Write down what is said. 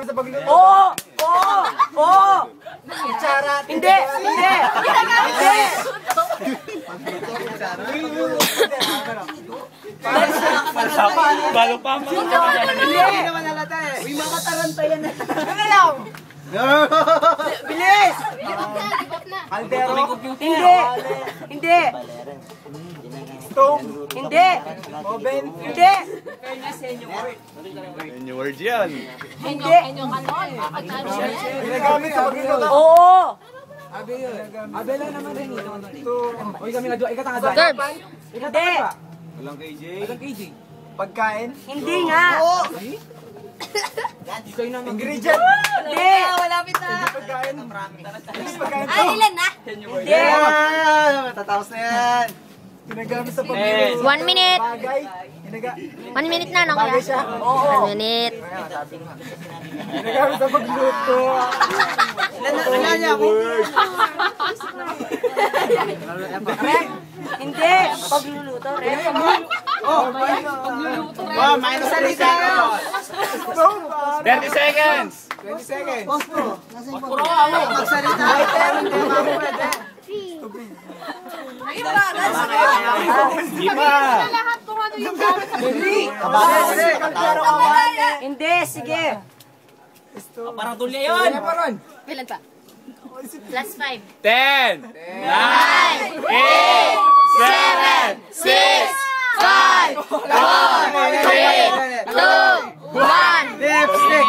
Ginagamit sa pagluto. Oo! Oo! Oo! Kutsara. Hindi! Hindi! Hindi! Balo pa. Hindi naman halata eh. Uy, mga taranta yan. Ano lang? Bilis! Kaldero. Hindi! Hindi! Stove. Hindi! Oven. Hindi! New word yan. Hindi! Ginagamit sa pagluto. Oo! Abe lang naman rin ito. Uy, kami nga doon. Ikatanga doon. Serve! Hindi! Walang KJ. Pagkain. Hindi nga! Ingredient. Hindi! Malapit na. Pagkain. Pagkain to. Ay, ilan na? Hindi! Matatapos na yan. Ginagamit sa pagluto. 1 minute. Bagay. 1 minute na, no? Bagay siya. Oo. 1 minute. Ginagamit sa pagluto. Ilan niya ako? Rep! Hindi! Pagluluto, rep! Oh, minus 30 seconds. 30 seconds. 20 seconds. Magsalita! Di pa. Lahat kung ano yung gamit. Hindi! Sige! Parang tulya yun. Ilan pa? Plus 5. 10, 9, 8, 7, 6, 5, 4, 3, 2, 1. Lipstick.